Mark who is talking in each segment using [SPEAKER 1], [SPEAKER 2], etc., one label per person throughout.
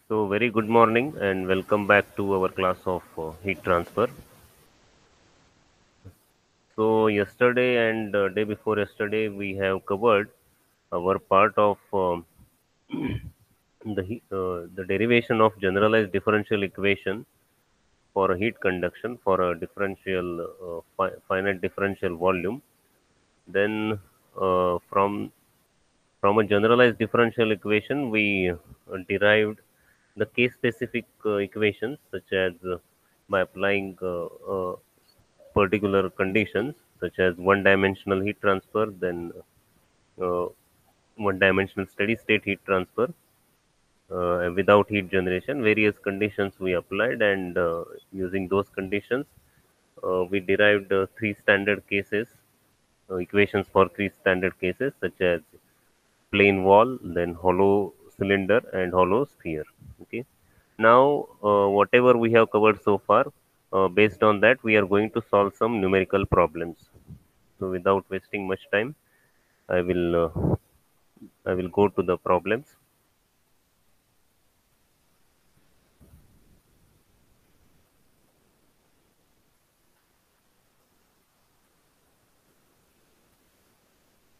[SPEAKER 1] So, very good morning and welcome back to our class of heat transfer. So, yesterday and day before yesterday, we have covered our part of the derivation of generalized differential equation for a heat conduction for a finite differential volume. Then, from a generalized differential equation, we derived the case specific equations such as by applying particular conditions such as one dimensional heat transfer, then uh, one dimensional steady state heat transfer without heat generation. Various conditions we applied, and using those conditions, we derived three standard cases, equations for three standard cases such as plain wall, then hollow cylinder, and hollow sphere. Okay. Now, whatever we have covered so far, based on that, we are going to solve some numerical problems. So, without wasting much time, I will uh, I will go to the problems.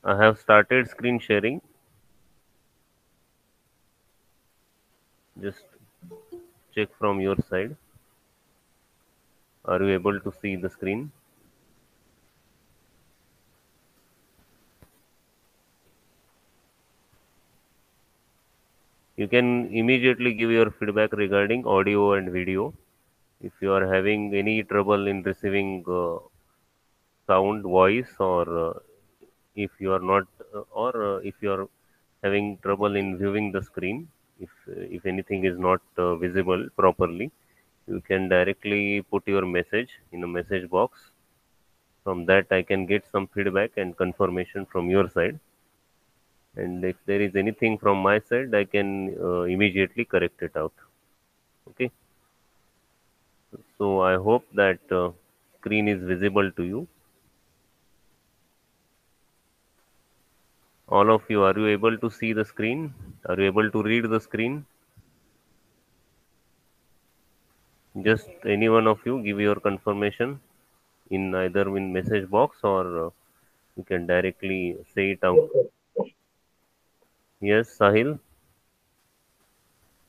[SPEAKER 1] I have started screen sharing. Just check from your side. Are you able to see the screen? You can immediately give your feedback regarding audio and video. If you are having any trouble in receiving sound, voice, or if you are not, or if you are having trouble in viewing the screen, if anything is not visible properly, you can directly put your message in a message box. From that, I can get some feedback and confirmation from your side. And if there is anything from my side, I can immediately correct it out. Okay. So I hope that screen is visible to you. All of you, are you able to see the screen? Are you able to read the screen? Just any one of you give your confirmation in either in message box, or you can directly say it out.
[SPEAKER 2] Yes, sir.
[SPEAKER 1] Yes, Sahil.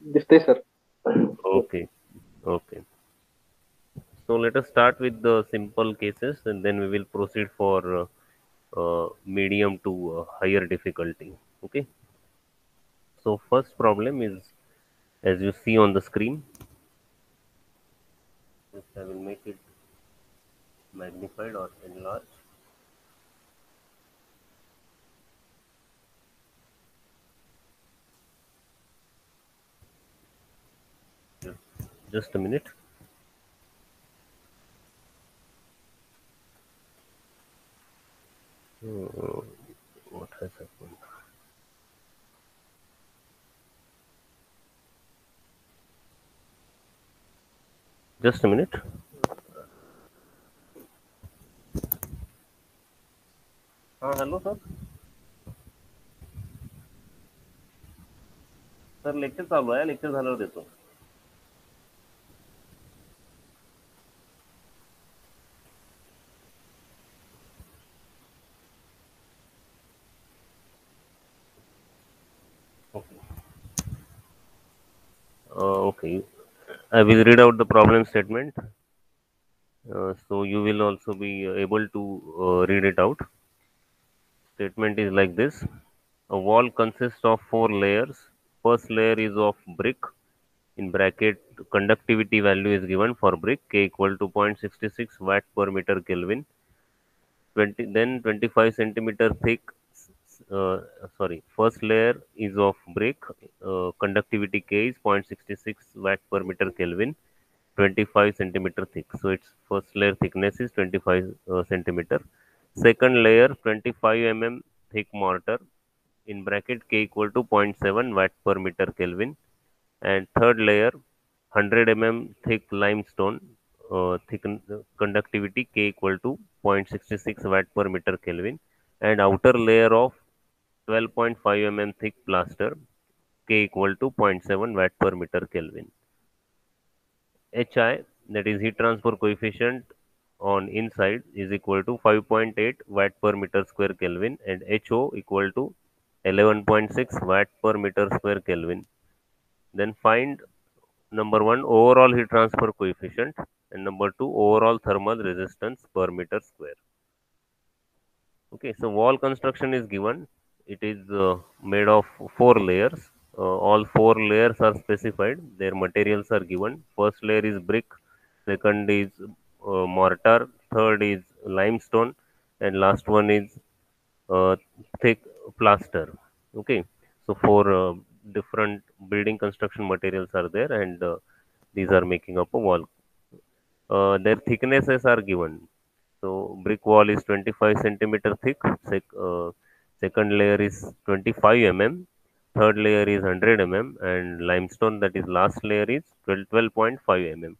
[SPEAKER 2] This day, sir. Yes.
[SPEAKER 1] Okay. Okay. So let us start with the simple cases, and then we will proceed for medium to higher difficulty. Okay. So first problem is, as you see on the screen. Just I will make it magnified or enlarged. Just, just a minute. Uh, what has happened? Just a minute. हाँ hello sir. Sir lecture चालू आहे, lecture झाल्यावर देतो. Okay. Okay. I will read out the problem statement. So you will also be able to read it out. Statement is like this. A wall consists of four layers. First layer is of brick. In bracket, conductivity value is given for brick, K equal to 0.66 watt per meter Kelvin. 20, then 25 centimeter thick. Uh, First layer is of brick. Conductivity K is 0.66 watt per meter Kelvin. 25 centimeter thick. So its first layer thickness is 25 centimeter. Second layer 25 mm thick mortar, in bracket K equal to zero point 0.7 watt per meter Kelvin. And third layer 100 mm thick limestone, conductivity K equal to 0.66 watt per meter Kelvin, and outer layer of 12.5 mm thick plaster K equal to zero point 0.7 watt per meter Kelvin. HI, that is heat transfer coefficient on inside, is equal to 5.8 watt per meter square Kelvin, and HO equal to 11.6 watt per meter square Kelvin. Then find number one, overall heat transfer coefficient, and number two, overall thermal resistance per meter square. Okay, so wall construction is given. It is made of four layers. All four layers are specified. Their materials are given. First layer is brick, second is mortar, third is limestone, and last one is uh, thick plaster. Okay, so four different building construction materials are there, and these are making up a wall. Their thicknesses are given. So brick wall is 25 centimeter thick. Second layer is 25 mm. Third layer is 100 mm, and limestone, that is last layer, is 12.5 mm.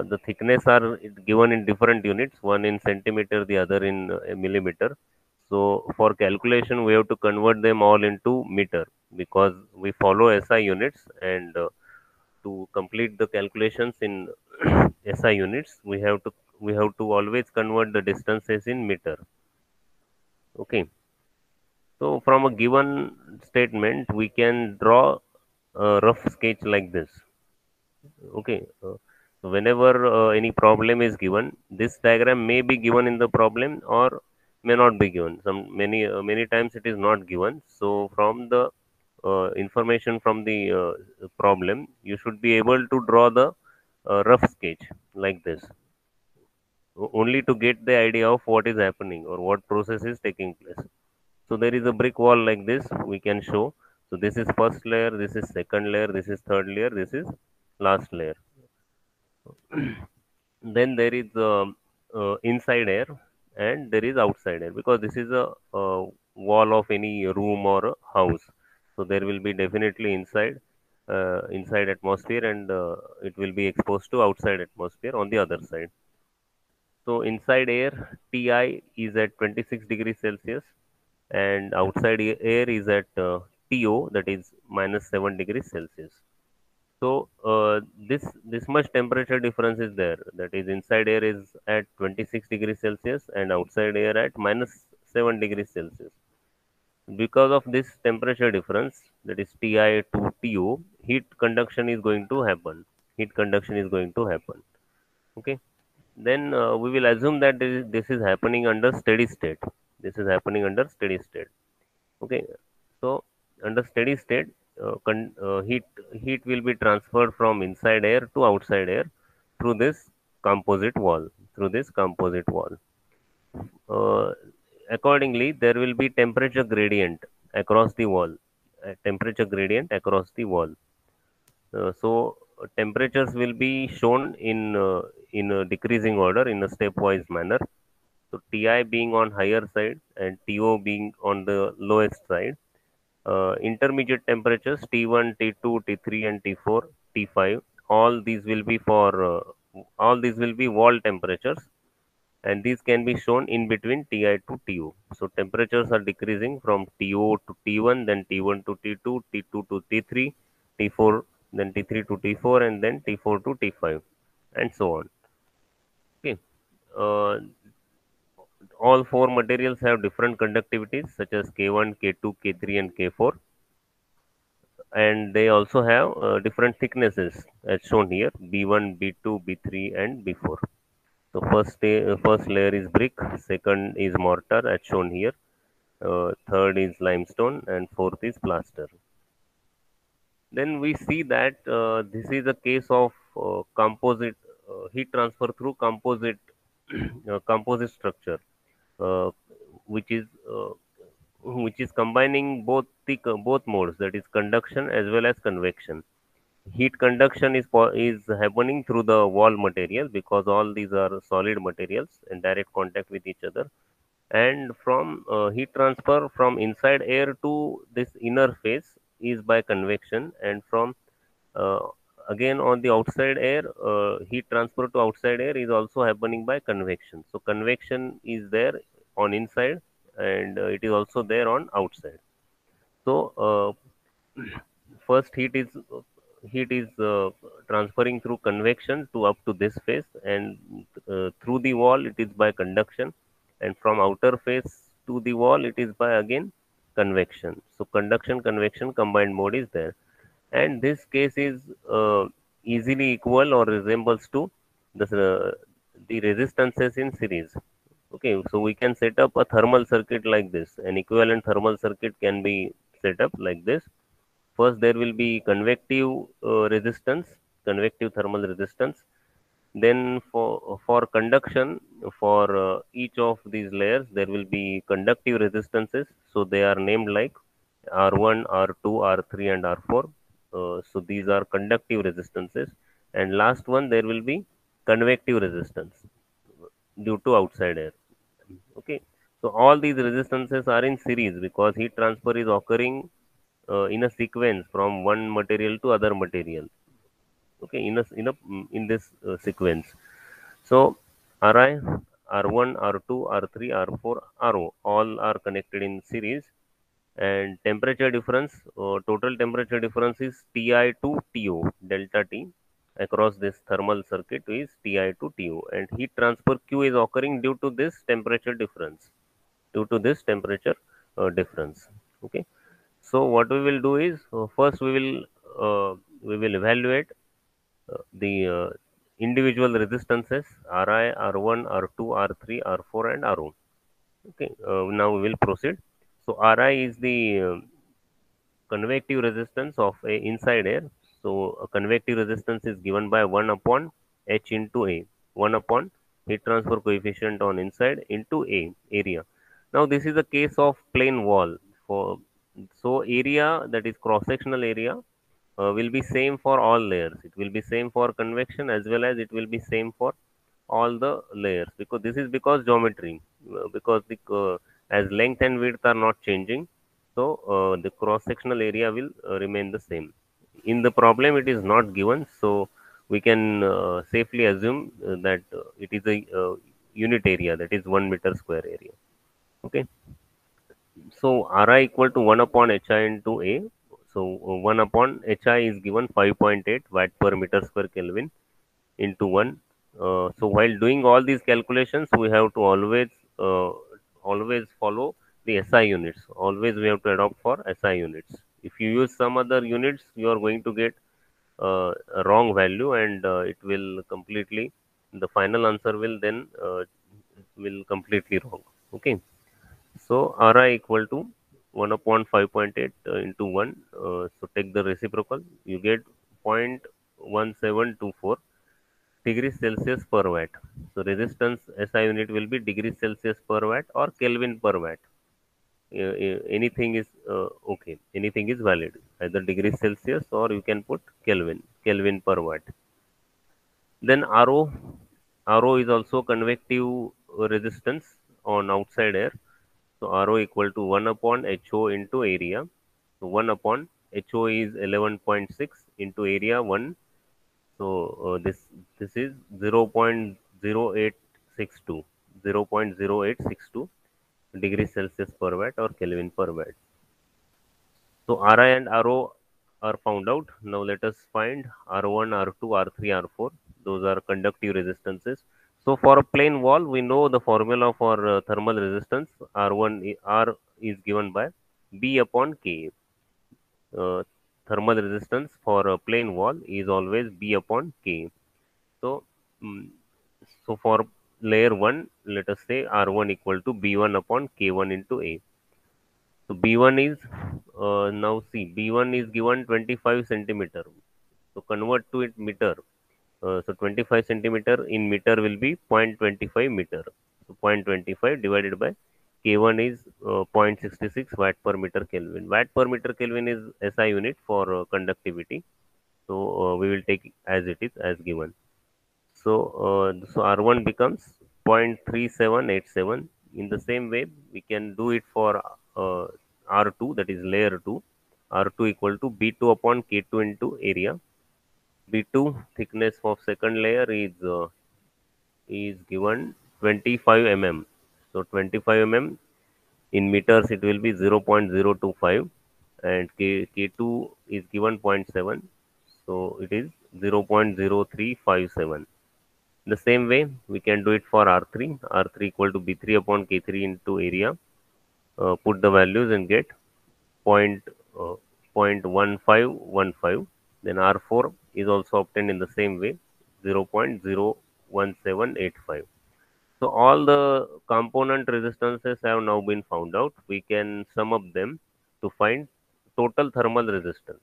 [SPEAKER 1] The thickness are given in different units, one in centimeter, the other in millimeter. So for calculation, we have to convert them all into meter because we follow SI units, and to complete the calculations in SI units, we have to always convert the distances in meter. Okay. So from a given statement, we can draw a rough sketch like this. Okay. So whenever any problem is given, this diagram may be given in the problem or may not be given. Many times it is not given. So from the information from the problem, you should be able to draw the rough sketch like this, only to get the idea of what is happening or what process is taking place. So there is a brick wall like this we can show. So this is first layer, this is second layer, this is third layer, this is last layer. Then there is inside air and there is outside air, because this is a wall of any room or a house. So there will be definitely inside atmosphere, and it will be exposed to outside atmosphere on the other side. So inside air, Ti is at 26 degrees Celsius, and outside air is at To, that is minus 7 degrees Celsius. So this much temperature difference is there. That is, inside air is at 26 degrees Celsius and outside air at minus 7 degrees Celsius. Because of this temperature difference, that is Ti to To, heat conduction is going to happen. Heat conduction is going to happen. Okay. Then we will assume that this is happening under steady state. This is happening under steady state. Okay. So under steady state, heat will be transferred from inside air to outside air through this composite wall. Through this composite wall. Uh, Accordingly, there will be temperature gradient across the wall. Temperature gradient across the wall. So temperatures will be shown in a decreasing order in a stepwise manner. So Ti being on higher side and To being on the lowest side. Intermediate temperatures T1, T2, T3, and T4, T5. All these will be all these will be wall temperatures, and these can be shown in between Ti to Tu. So temperatures are decreasing from To to T1, then T1 to T2, T2 to T3, T4, then T3 to T4, and then T4 to T5, and so on. Okay. Uh, all four materials have different conductivities such as K1, K2, K3, and K4, and they also have different thicknesses as shown here: B1, B2, B3, and B4. So first layer is brick, second is mortar as shown here, third is limestone, and fourth is plaster. Then we see that this is a case of composite heat transfer through composite composite structure, uh, which is uh, which is combining both modes, that is conduction as well as convection. Heat conduction is happening through the wall material because all these are solid materials in direct contact with each other, and from heat transfer from inside air to this inner face is by convection, and from uh, again on the outside air, heat transfer to outside air is also happening by convection. So convection is there on inside, and it is also there on outside. So first heat is transferring through convection to up to this phase, and through the wall it is by conduction, and from outer face to the wall it is by again convection. So conduction convection combined mode is there, and this case is easily equal or resembles to the resistances in series. Okay, so we can set up a thermal circuit like this. An equivalent thermal circuit can be set up like this. First, there will be convective thermal resistance. Then, for conduction, for each of these layers, there will be conductive resistances. So they are named like R1, R2, R3, and R4. So these are conductive resistances. And last one, there will be convective resistance due to outside air. Okay, so all these resistances are in series because heat transfer is occurring in a sequence from one material to other material. Okay, in this sequence. So Ri, R1, R2, R3, R4, Ro all are connected in series, and temperature difference, total temperature difference is Ti to To, delta T across this thermal circuit is Ti to To, and heat transfer Q is occurring due to this temperature difference, difference. Okay, so what we will do is, first we will evaluate the individual resistances Ri, R1, R2, R3, R4, and Ro. Okay, now we will proceed. So Ri is the convective resistance of a inside air. So a convective resistance is given by 1 upon H into A, 1 upon heat transfer coefficient on inside into A area. Now this is a case of plane wall. For so area, that is cross sectional area, will be same for all layers. It will be same for convection as well as it will be same for all the layers, because this is because geometry, because the as length and width are not changing, so the cross sectional area will remain the same. In the problem it is not given, so we can safely assume that it is a unit area, that is 1 meter square area. Okay, so Ri equal to 1 upon Hi into A. So 1 upon Hi is given 5.8 watt per meter square Kelvin into 1. So while doing all these calculations, we have to always follow the SI units. Always we have to adopt for SI units. If you use some other units, you are going to get a wrong value, and it will completely, the final answer will then will completely wrong. Okay. So Ri equal to 1 upon 5.8 into 1. So take the reciprocal, you get 0.1724 degrees Celsius per watt. So resistance SI unit will be degrees Celsius per watt or Kelvin per watt. Anything is okay. Anything is valid. Either degrees Celsius or you can put Kelvin per watt. Then Ro is also convective resistance on outside air. So Ro equal to 1 upon Ho into area. So 1 upon Ho is 11.6 into area 1. So this is 0.0862, 0.0862 degrees Celsius per watt or Kelvin per watt. So Ri and Ro are found out. Now let us find R1, R2, R3, R4. Those are conductive resistances. So for a plane wall, we know the formula for thermal resistance. R is given by B upon K. Uh, Thermal resistance for a plane wall is always B upon K. So, mm, so for layer 1, let us say R1 equal to B1 upon K1 into A. So B1 is, now see, B1 is given 25 centimeter. So convert to it meter. So 25 centimeter in meter will be 0.25 meter. So 0.25 divided by K1 is 0.66 watt per meter Kelvin. Watt per meter Kelvin is SI unit for conductivity. So we will take as it is as given. So R1 becomes 0.3787. In the same way, we can do it for R2, that is layer 2. R2 equal to B2 upon K2 into area. B2 thickness of second layer is given 25 mm. So 25 mm in meters it will be 0.025, and K2 is given zero point 0.7, so it is 0.0357. The same way we can do it for R3. R3 equal to B3 upon K3 into area. Put the values and get point, uh, 0.1515. Then R4 is also obtained in the same way, 0.01785. So all the component resistances have now been found out. We can sum up them to find total thermal resistance.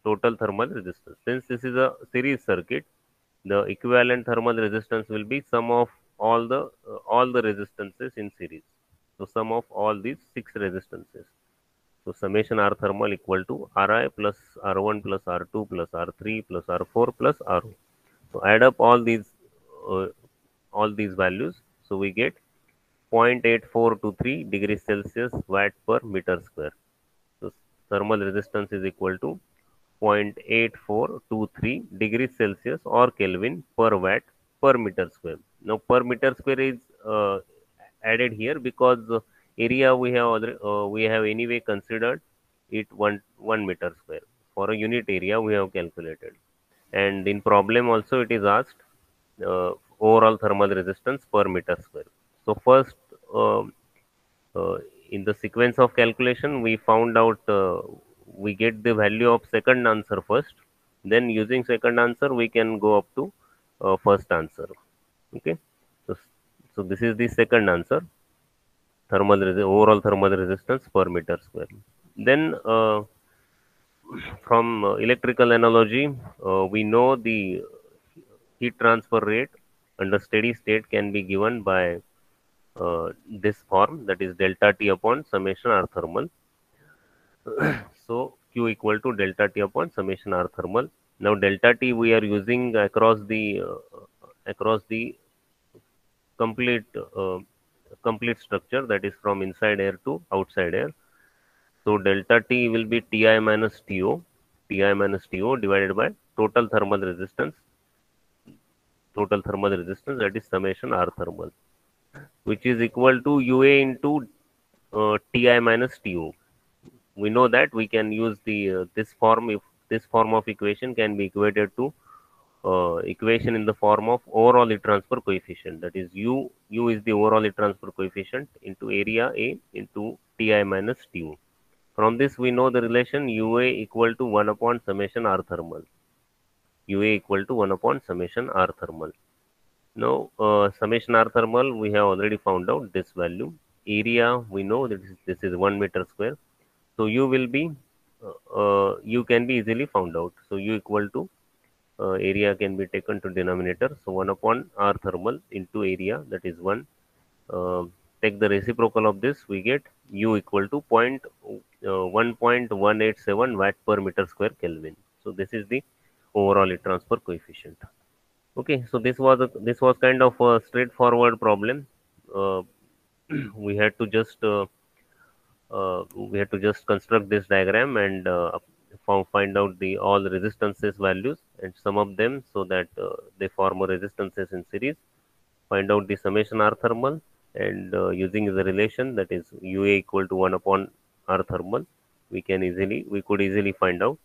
[SPEAKER 1] Total thermal resistance. Since this is a series circuit, the equivalent thermal resistance will be sum of all the resistances in series. So sum of all these six resistances. So summation R thermal equal to Ri plus R1 plus R2 plus R3 plus R4 plus Ro. So add up uh, all these values. So we get 0.8423 degrees Celsius watt per meter square. So thermal resistance is equal to 0.8423 degrees Celsius or Kelvin per watt per meter square. Now per meter square is added here because area we have anyway considered it one meter square. For a unit area we have calculated, and in problem also it is asked overall thermal resistance per meter square. So first, um, uh, in the sequence of calculation, we found out we get the value of second answer first. Then using second answer, we can go up to first answer. Okay, so so this is the second answer: overall thermal resistance per meter square. Then from electrical analogy, we know the heat transfer rate under steady state can be given by this form, that is delta T upon summation R thermal. So Q equal to delta T upon summation R thermal. Now delta T we are using across the complete complete structure, that is from inside air to outside air. So delta T will be Ti minus To, Ti minus To divided by total thermal resistance, that is summation R thermal, which is equal to UA into Ti minus To. We know that we can use the this form if this form of equation can be equated to equation in the form of overall heat transfer coefficient, that is u is the overall heat transfer coefficient into area A into Ti minus Tu. From this we know the relation UA equal to 1 upon summation R thermal. UA equal to 1 upon summation R thermal. Now summation R thermal we have already found out this value. Area we know that this is 1 meter square. So u will be u can be easily found out. So u equal to area can be taken to denominator. So 1 upon R thermal into area, that is 1. Take the reciprocal of this, we get u equal to 1.187 watt per meter square Kelvin. So this is the overall heat transfer coefficient. Okay, so this was kind of a straightforward problem. Uh, we had to just construct this diagram and find out the all resistances values and sum up them so that they form a resistances in series. Find out the summation R thermal, and using the relation, that is UA equal to 1 upon R thermal, we could easily find out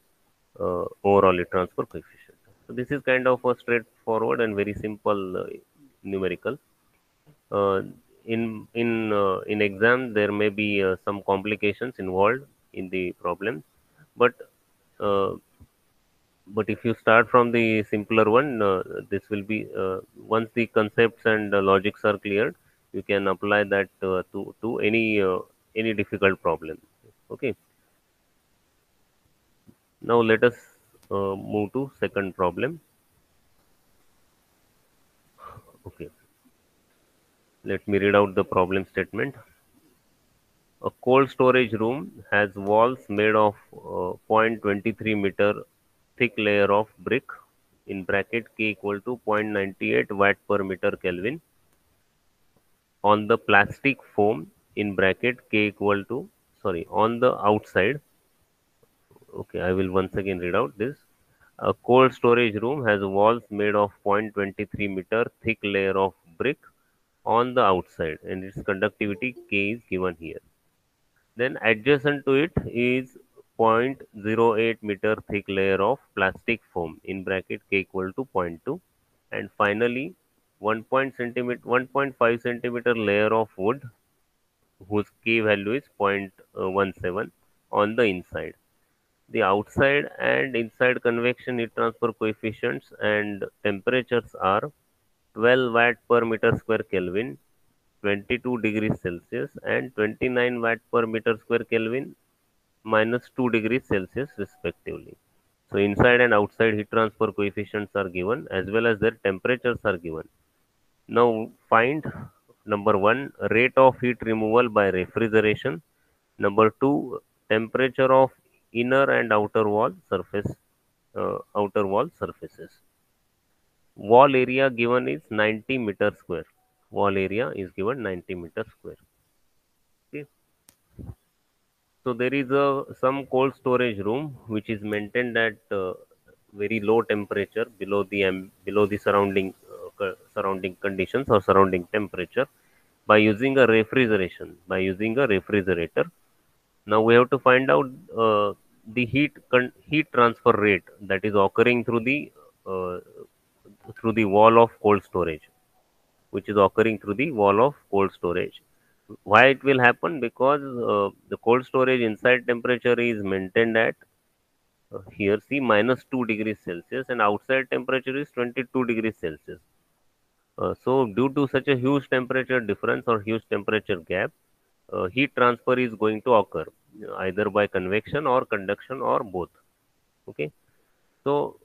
[SPEAKER 1] overall heat transfer coefficient. So this is kind of a straightforward and very simple numerical. uh, in exam there may be some complications involved in the problem, but uh, if you start from the simpler one, this will be once the concepts and logics are cleared, you can apply that to any difficult problem. Okay, now let us move to second problem. Okay, let me read out the problem statement. A cold storage room has walls made of 0.23 meter thick layer of brick in bracket K equal to 0.98 watt per meter Kelvin on the plastic foam in bracket K equal to, sorry, on the outside. Okay, I will once again read out this. A cold storage room has walls made of 0.23-meter thick layer of brick on the outside, and its conductivity K is given here. Then adjacent to it is 0.08-meter thick layer of plastic foam in bracket K equal to zero point 0.2, and finally 1.5 centimeter layer of wood whose K value is 0.17 on the inside. The outside and inside convection heat transfer coefficients and temperatures are 12 watt per meter square Kelvin, 22 degrees Celsius, and 29 watt per meter square Kelvin minus 2 degrees Celsius respectively. So inside and outside heat transfer coefficients are given as well as their temperatures are given. Now find number 1, rate of heat removal by refrigeration. Number 2, temperature of inner and outer wall surfaces. Wall area given is 90 meter square. Wall area is given 90 meter square. Okay. So there is a some cold storage room which is maintained at very low temperature below the surrounding conditions or surrounding temperature by using a refrigerator. Now we have to find out the heat transfer rate that is occurring uh, through the wall of cold storage, which is occurring through the wall of cold storage. Why it will happen? Because the cold storage inside temperature is maintained at here see minus 2 degrees Celsius and outside temperature is 22 degrees Celsius. So due to such a huge temperature difference or huge temperature gap, heat transfer is going to occur either by convection or conduction or both. Okay. So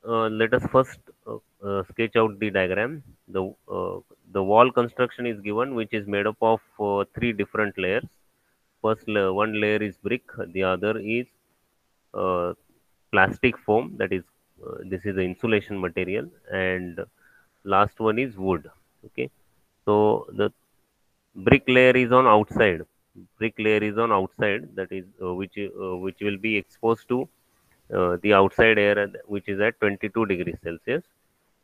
[SPEAKER 1] let us first sketch out the diagram. The wall construction is given, which is made up of three different layers. One layer is brick, the other is uh, plastic foam, that is this is the insulation material, and last one is wood. Okay, so the brick layer is on outside. Brick layer is on outside, that is which will be exposed to the outside air which is at 22 degrees Celsius,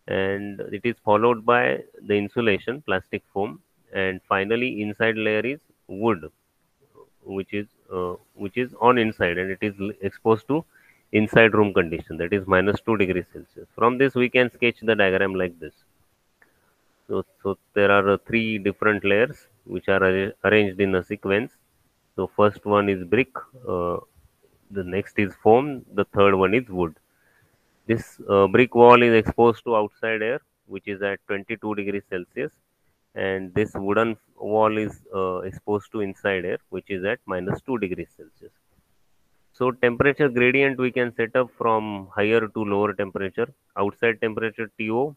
[SPEAKER 1] and it is followed by the insulation plastic foam, and finally inside layer is wood which is on inside, and it is exposed to inside room condition, that is minus 2 degrees Celsius. From this we can sketch the diagram like this. So there are three different layers which are arranged in a sequence. So first one is brick, uh, the next is foam, the third one is wood. This brick wall is exposed to outside air, which is at 22 degrees Celsius, and this wooden wall is exposed to inside air, which is at minus 2 degrees Celsius. So temperature gradient we can set up from higher to lower temperature. Outside temperature TO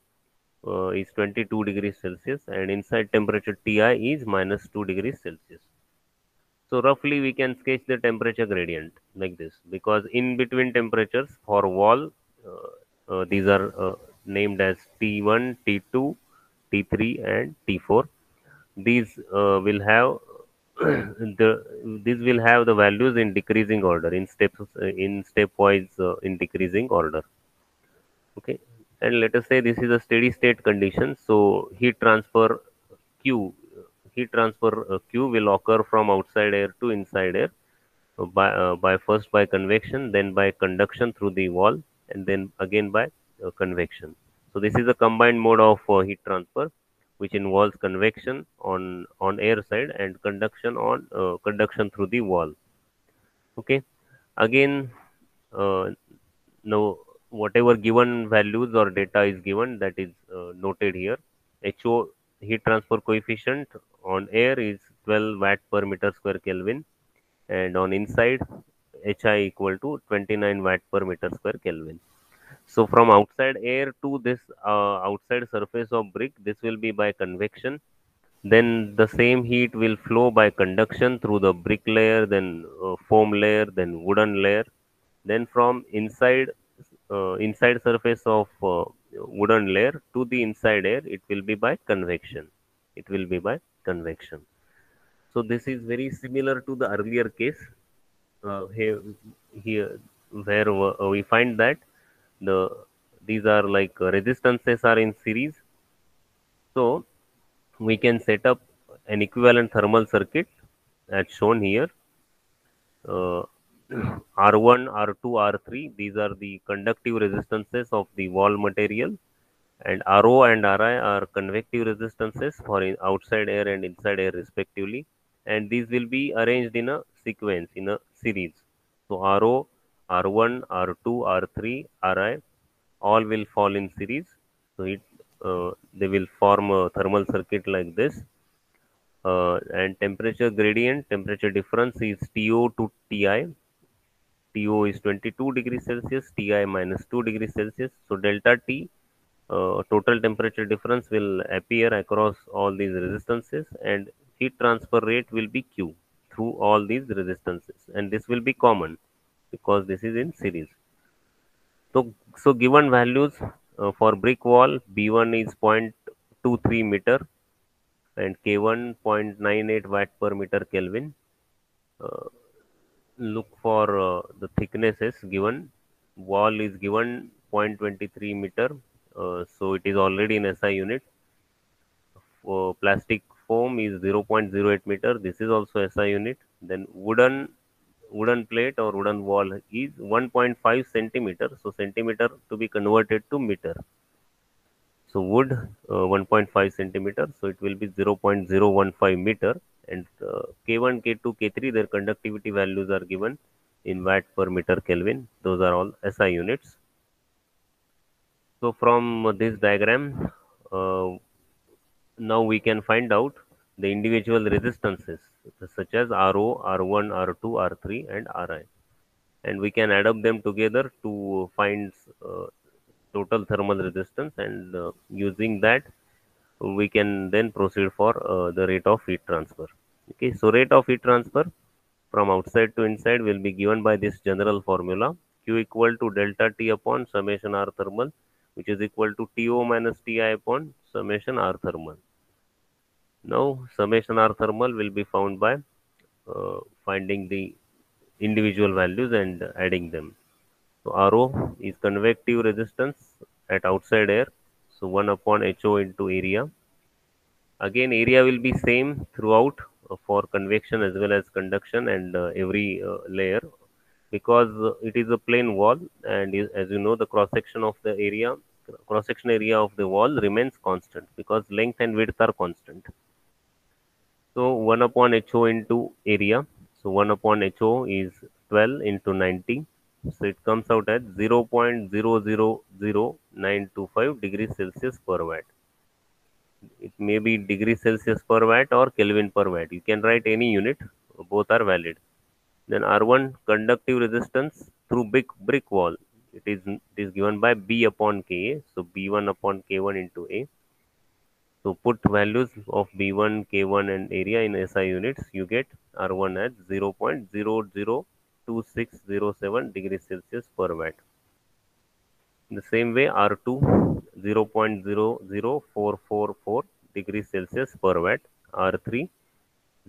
[SPEAKER 1] is 22 degrees Celsius, and inside temperature TI is minus 2 degrees Celsius. So roughly we can sketch the temperature gradient like this, because in between temperatures for wall, these are named as T1, T2, T3, and T4. These will have these will have the values in decreasing order, in stepwise in decreasing order. Okay, and let us say this is a steady state condition. So Q heat transfer Q will occur from outside air to inside air by first by convection, then by conduction through the wall, and then again by convection. So this is a combined mode of heat transfer, which involves convection on air side and conduction through the wall. Okay, again, uh, now whatever given values or data is given, that is noted here. HO heat transfer coefficient on air is 12 watt per meter square Kelvin, and on inside HI equal to 29 watt per meter square Kelvin. So from outside air to this outside surface of brick, this will be by convection. Then the same heat will flow by conduction through the brick layer, then foam layer, then wooden layer. Then from inside surface of wooden layer to the inside air, it will be by convection. It will be by convection. So this is very similar to the earlier case here where we find that the these are like resistances are in series. So we can set up an equivalent thermal circuit as shown here. uh, R1, R2, R3, these are the conductive resistances of the wall material, and RO and RI are convective resistances for outside air and inside air respectively, and these will be arranged in a sequence, in a series. So RO, R1, R2, R3, RI all will fall in series. So they will form a thermal circuit like this. And temperature difference is TO to TI. TO is 22 degrees Celsius, TI minus 2 degrees Celsius. So delta T, total temperature difference, will appear across all these resistances, and heat transfer rate will be Q through all these resistances, and this will be common because this is in series. So given values for brick wall, B1 is 0.23 meter and K1 0.98 watt per meter Kelvin. Uh, Look for the thicknesses given. Wall is given 0.23 meter, so it is already in SI unit. For plastic foam is 0.08 meter, this is also SI unit. Then wooden plate or wooden wall is 1.5 centimeter, so centimeter to be converted to meter. So wood 1.5 centimeter, so it will be 0.015 meter. And K1, K2, K3, their conductivity values are given in watt per meter Kelvin. Those are all SI units. So from this diagram, uh, now we can find out the individual resistances such as RO, R1, R2, R3, and RI. And we can add up them together to find total thermal resistance, and using that we can then proceed for the rate of heat transfer. Okay, so rate of heat transfer from outside to inside will be given by this general formula: Q equal to delta T upon summation R thermal, which is equal to TO minus TI upon summation R thermal. Now summation R thermal will be found by finding the individual values and adding them. So RO is convective resistance at outside air, so 1 upon HO into area. Again, area will be same throughout for convection as well as conduction, and every layer, because it is a plain wall, and as you know, the cross section area of the wall remains constant because length and width are constant. So 1 upon HO into area. So 1 upon HO is 12 into 90. So it comes out at 0.000925 degrees Celsius per watt. It may be degree Celsius per watt or Kelvin per watt. You can write any unit, both are valid. Then R1 conductive resistance through brick wall. It is given by B upon Ka. So B1 upon K1 into A. So put values of B1, K1 and area in SI units. You get R1 at 0.002607 degrees Celsius per watt. In the same way, R2 0.00444 degrees Celsius per watt, R3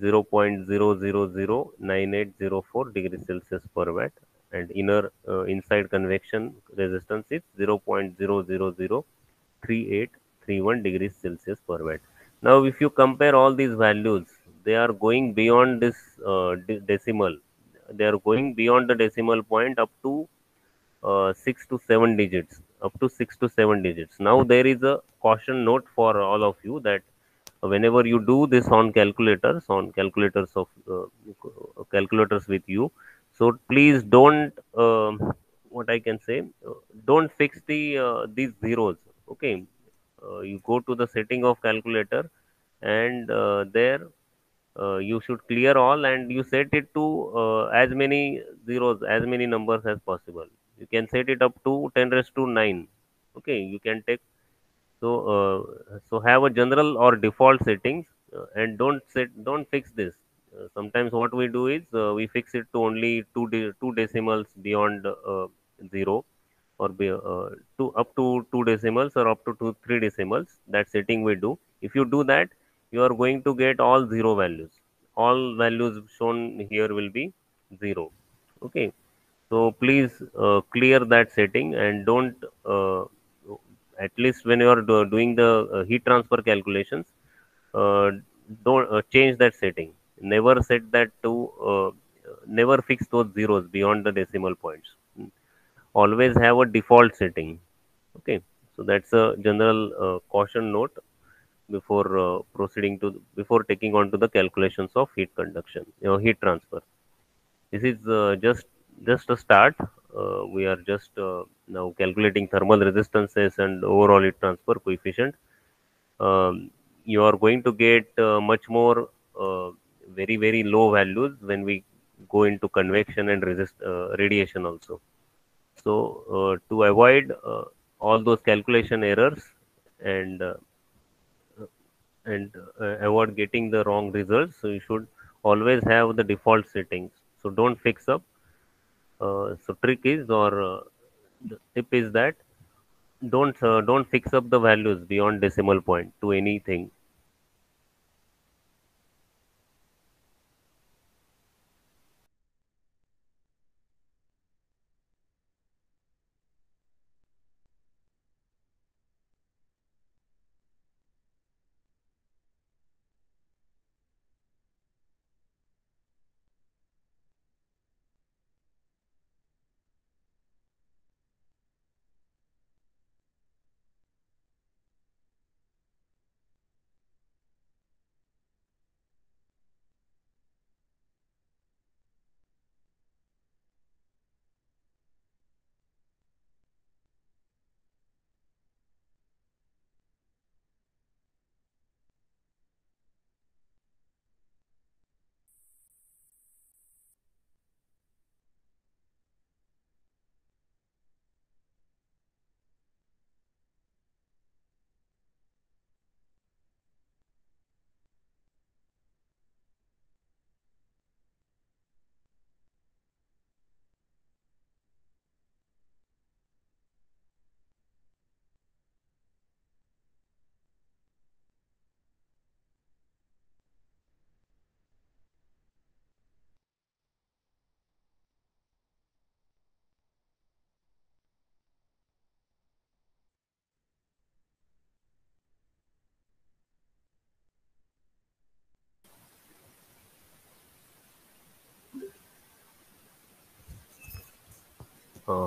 [SPEAKER 1] 0.0009804 degrees Celsius per watt, and inside convection resistance is 0.0003831 degrees Celsius per watt. Now, if you compare all these values, they are going beyond this decimal. They are going beyond the decimal point up to 6 to 7 digits, up to 6 to 7 digits. Now there is a caution note for all of you that whenever you do this on calculators with you, so please don't what I can say, don't fix these zeros. Okay, you go to the setting of calculator, and there you should clear all, and you set it to as many zeros, as many numbers as possible. You can set it up to 10 raised to 9. Okay, you can take. So have a general or default settings, and don't fix this. Sometimes what we do is we fix it to only two decimals beyond 0, or up to two decimals, or up to three decimals. That setting we do. If you do that, you are going to get all zero values. All values shown here will be zero. Okay. So please clear that setting and don't, at least when you are doing the heat transfer calculations, uh, don't change that setting. Never set that to, never fix those zeros beyond the decimal points. Always have a default setting. Okay, so that's a general caution note before proceeding to, before taking on to the calculations of heat conduction, heat transfer. This is just a start. We are just now calculating thermal resistances and overall heat transfer coefficient. You are going to get much more very low values when we go into convection and radiation also. So to avoid all those calculation errors and avoid getting the wrong results, so you should always have the default settings. So don't fix up. So trick is, or the tip is that don't fix up the values beyond decimal point to anything.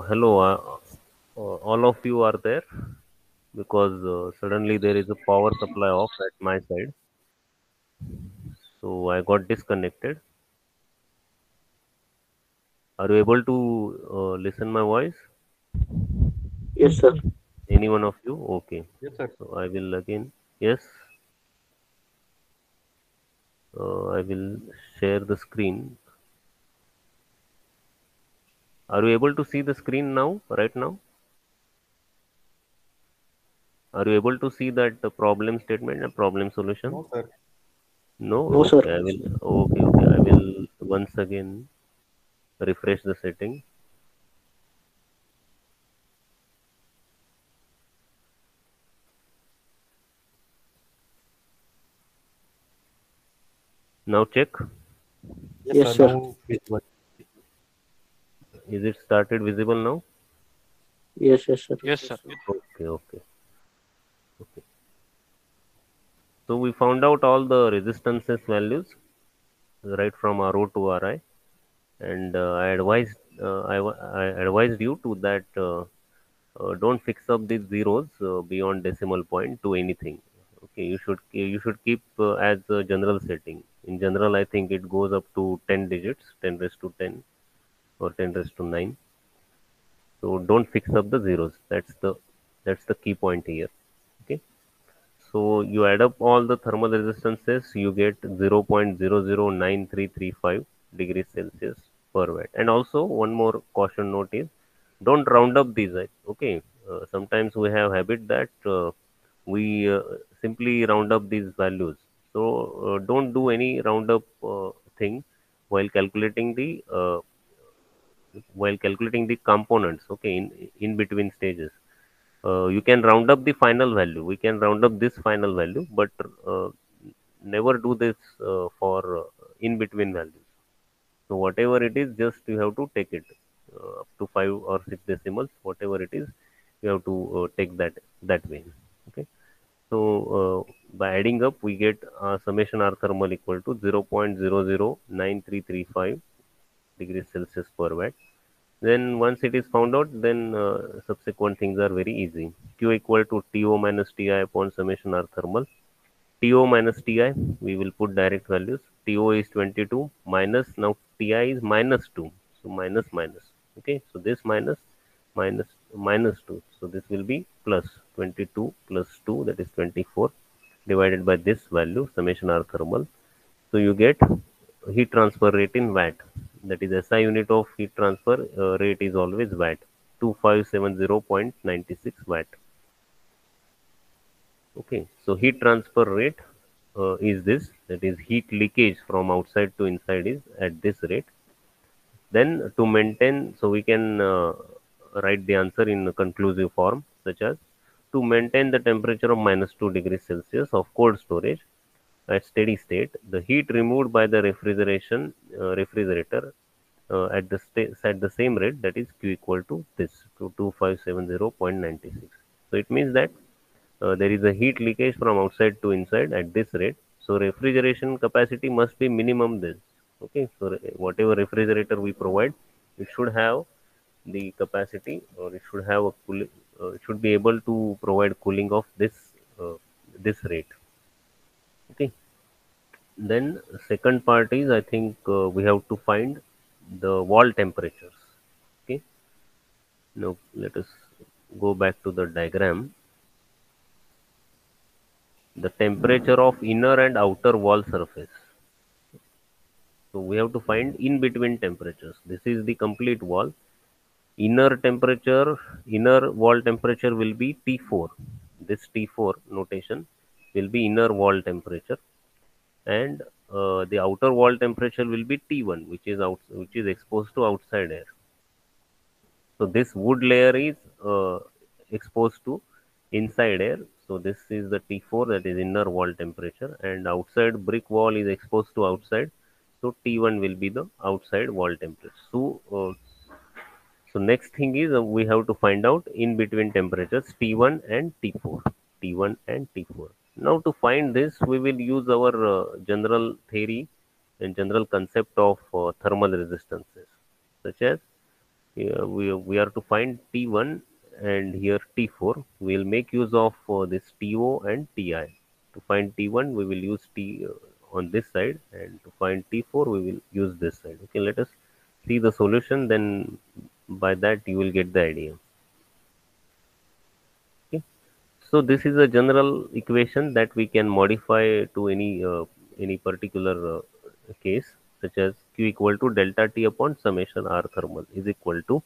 [SPEAKER 1] Hello, all of you are there, because suddenly there is a power supply off at my side, so I got disconnected. Are you able to listen my voice?
[SPEAKER 2] Yes, sir.
[SPEAKER 1] Any one of you? Okay.
[SPEAKER 3] Yes, sir.
[SPEAKER 1] So I will again. Yes, I will share the screen. Are you able to see the screen now? Right now? Are you able to see that the problem statement and problem solution?
[SPEAKER 3] No, sir.
[SPEAKER 1] No?
[SPEAKER 2] No, sir.
[SPEAKER 1] Okay, I will. Okay, okay. I will once again refresh the setting. Now check.
[SPEAKER 3] Yes,
[SPEAKER 2] Yes,
[SPEAKER 3] sir.
[SPEAKER 2] sir.
[SPEAKER 3] Now visible.
[SPEAKER 1] Is it started visible now?
[SPEAKER 2] Yes, yes, sir.
[SPEAKER 4] Yes, sir.
[SPEAKER 1] Okay, okay, okay. So we found out all the resistances values right from RO to RI, and I advised you to that. Don't fix up these zeros beyond decimal point to anything. Okay, you should keep as a general setting. In general, I think it goes up to 10 digits, 10 raised to 10 or 10 raised to 9. So don't fix up the zeros. That's the key point here. Okay. So you add up all the thermal resistances, you get 0.009335 degrees Celsius per watt. And also one more caution note is, don't round up these. Okay, sometimes we have habit that we simply round up these values. So don't do any round up thing while calculating the components. Okay, in between stages. You can round up the final value. We can round up this final value, but uh, never do this for in between values. So whatever it is, just you have to take it. up to 5 or 6 decimals, whatever it is, you have to take that way. Okay. So by adding up, we get summation R thermal equal to 0.009335 degrees Celsius per watt. Then once it is found out, then subsequent things are very easy. Q equal to TO minus TI upon summation R thermal. TO minus TI, we will put direct values. TO is 22 minus, now TI is minus 2. So minus minus. Okay, so this minus minus minus 2. So this will be plus 22 plus 2, that is 24, divided by this value, summation R thermal. So you get heat transfer rate in watt. That is SI unit of heat transfer rate is always watt. 2570.96 watt. Okay, so heat transfer rate is this, that is heat leakage from outside to inside is at this rate. Then to maintain, so we can write the answer in a conclusive form, such as to maintain the temperature of minus 2 degrees Celsius of cold storage at steady state, the heat removed by the refrigerator at the same rate, that is Q equal to this, to 2570.96. So it means that there is a heat leakage from outside to inside at this rate. So refrigeration capacity must be minimum this. Okay, so whatever refrigerator we provide, it should have the capacity, or it should have a cooling, it should be able to provide cooling of this rate. Okay. Then second part is, I think we have to find the wall temperatures. Okay. Now let us go back to the diagram. The temperature of inner and outer wall surface. So we have to find in between temperatures. This is the complete wall. Inner temperature, inner wall temperature will be T4. This T4 notation will be inner wall temperature, and the outer wall temperature will be T1, which is exposed to outside air. So this wood layer is exposed to inside air. So this is the T4, that is inner wall temperature, and outside brick wall is exposed to outside. So T1 will be the outside wall temperature. So next thing is we have to find out in between temperatures T1 and T4. T1 and T4. Now to find this, we will use our general theory and general concept of thermal resistances, such as we are to find T1 and here T4. We will make use of this TO and TI. To find T1, we will use T on this side, and to find T4, we will use this side. Okay, let us see the solution, then by that you will get the idea. Okay. So this is a general equation that we can modify to any particular case, such as Q equal to delta T upon summation R thermal is equal to,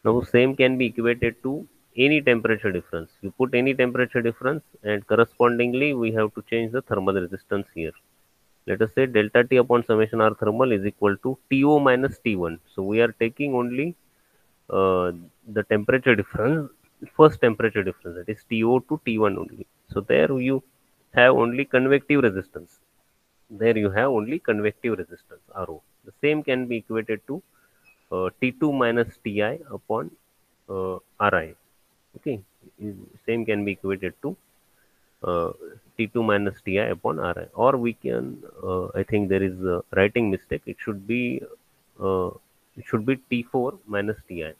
[SPEAKER 1] now same can be equated to any temperature difference. You put any temperature difference, and correspondingly we have to change the thermal resistance here. Let us say delta T upon summation R thermal is equal to TO minus T1. So we are taking only uh, the temperature difference, first temperature difference, that is TO to T1 only. So there you have only convective resistance. There you have only convective resistance, RO. The same can be equated to T2 minus Ti upon Ri. Okay, same can be equated to uh, T2 minus Ti upon Ri. Or we can, I think there is a writing mistake. Uh, it should be T4 minus Ti.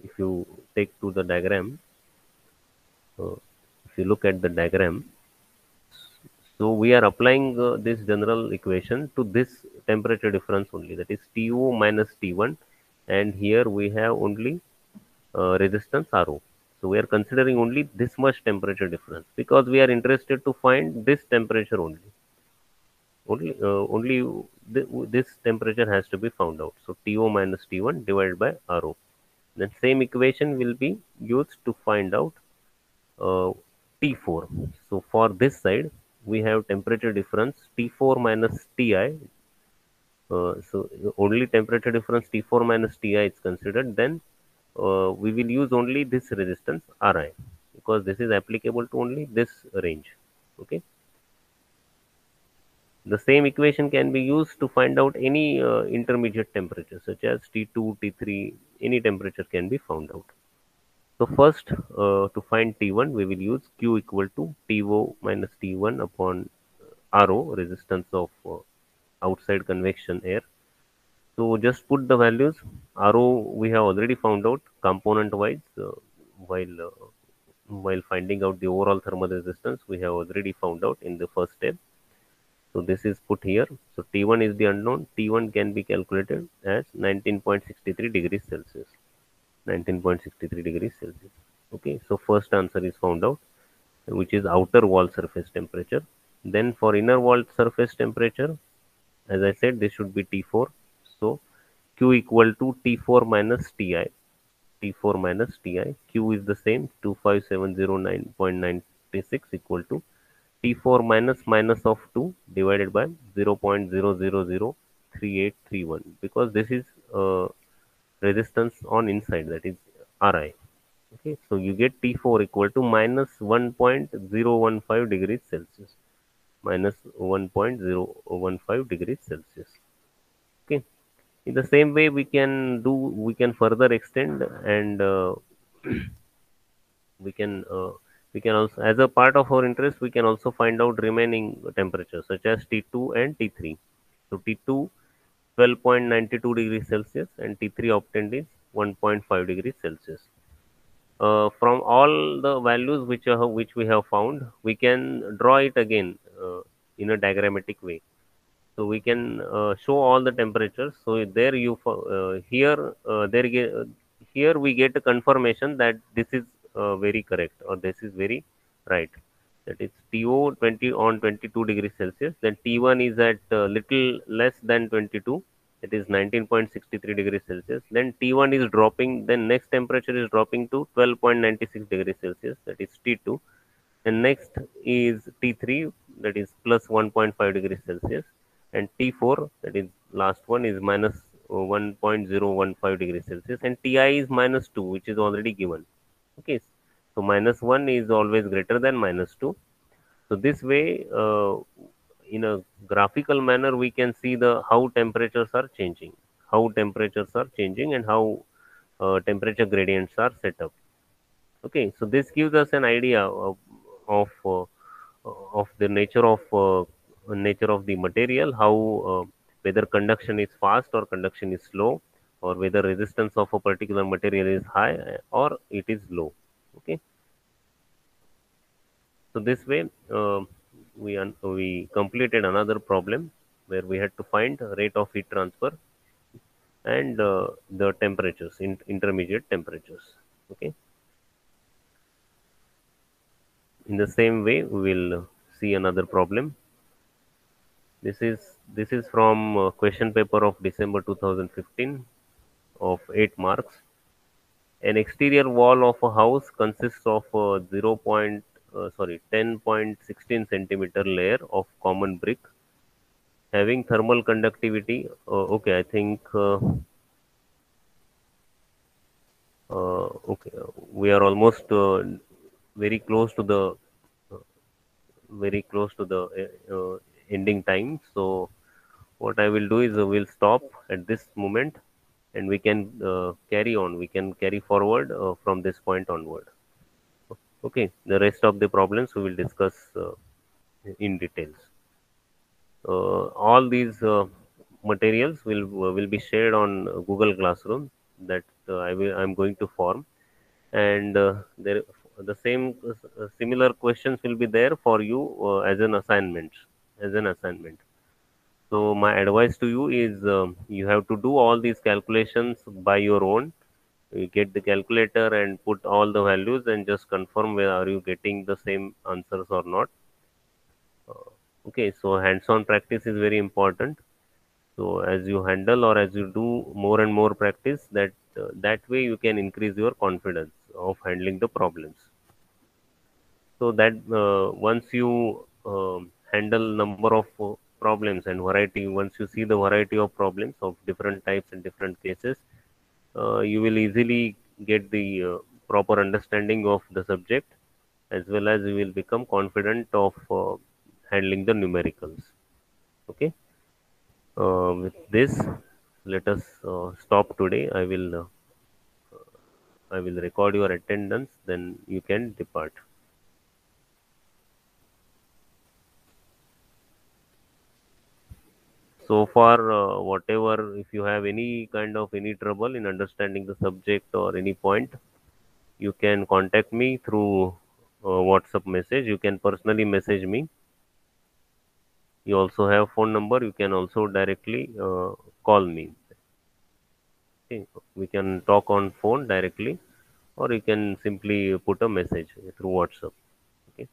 [SPEAKER 1] If you take to the diagram, uh, if you look at the diagram, so we are applying this general equation to this temperature difference only, that is TO minus T1, and here we have only resistance RO. So we are considering only this much temperature difference because we are interested to find this temperature only. Only this temperature has to be found out. So TO minus T1 divided by RO. Then same equation will be used to find out uh, T4. So for this side, we have temperature difference T4 minus Ti. So only temperature difference T4 minus Ti is considered. Then we will use only this resistance Ri, because this is applicable to only this range. Okay. The same equation can be used to find out any intermediate temperature such as T2, T3, any temperature can be found out. So first, to find T1, we will use Q equal to TO minus T1 upon RO, resistance of outside convection air. So just put the values. RO we have already found out component wise while while finding out the overall thermal resistance we have already found out in the first step. So this is put here. So T1 is the unknown. T1 can be calculated as 19.63 degrees Celsius. 19.63 degrees Celsius. Okay, so first answer is found out, which is outer wall surface temperature. Then for inner wall surface temperature, as I said, this should be T4. So Q equal to T4 minus Ti. T4 minus Ti. Q is the same, 25709.96 equal to T4 minus of 2 divided by 0.0003831, because this is resistance on inside, that is Ri. Okay, so you get T4 equal to minus 1.015 degrees Celsius. Minus 1.015 degrees Celsius. Okay. In the same way, we can further extend, and we can uh, we can also, as a part of our interest, we can also find out remaining temperatures such as T2 and T3. So T2 12.92 degrees Celsius and T3 obtained is 1.5 degrees Celsius. From all the values which we have found, we can draw it again in a diagrammatic way. So we can show all the temperatures. So there here here we get a confirmation that this is very correct, or this is very right. That is TO 20 on 22 degrees Celsius. Then T1 is at little less than 22. It is 19.63 degrees Celsius. Then T1 is dropping. Then next temperature is dropping to 12.96 degrees Celsius. That is T2. And next is T3, that is plus 1.5 degrees Celsius, and T4, that is last one, is minus 1.015 degrees Celsius, and Ti is minus 2, which is already given. Okay, so minus 1 is always greater than minus 2. So this way, in a graphical manner, we can see the how temperatures are changing, and how temperature gradients are set up. Okay, so this gives us an idea of the nature of the material, how whether conduction is fast or conduction is slow, or whether resistance of a particular material is high or it is low. Okay, so this way we completed another problem where we had to find rate of heat transfer and the temperatures, intermediate temperatures. Okay, in the same way we will see another problem. This is from question paper of December 2015 of 8 marks. An exterior wall of a house consists of a 10.16 centimeter layer of common brick having thermal conductivity. Okay, I think okay, we are almost very close to the uh, ending time. So what I will do is we'll stop at this moment, and we can carry on. We can carry forward from this point onward. Okay, the rest of the problems we will discuss in details. All these materials will be shared on Google Classroom that I'm going to form, and there the same similar questions will be there for you as an assignment. As an assignment. So my advice to you is you have to do all these calculations by your own. You get the calculator and put all the values and just confirm where are you getting the same answers or not. Okay, so hands-on practice is very important. So as you handle or as you do more and more practice, that way you can increase your confidence of handling the problems. So that once you handle number of problems and variety, once you see the variety of problems of different types and different cases, you will easily get the proper understanding of the subject, as well as you will become confident of handling the numericals. Okay. With this, let us stop today. I will record your attendance. Then you can depart. So far, whatever, if you have any kind of any trouble in understanding the subject or any point, you can contact me through WhatsApp message. You can personally message me. You also have phone number. You can also directly call me. Okay. We can talk on phone directly, or you can simply put a message through WhatsApp. Okay.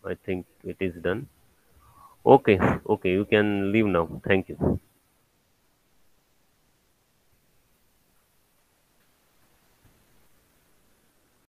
[SPEAKER 1] I think it is done. Okay. Okay. You can leave now. Thank you.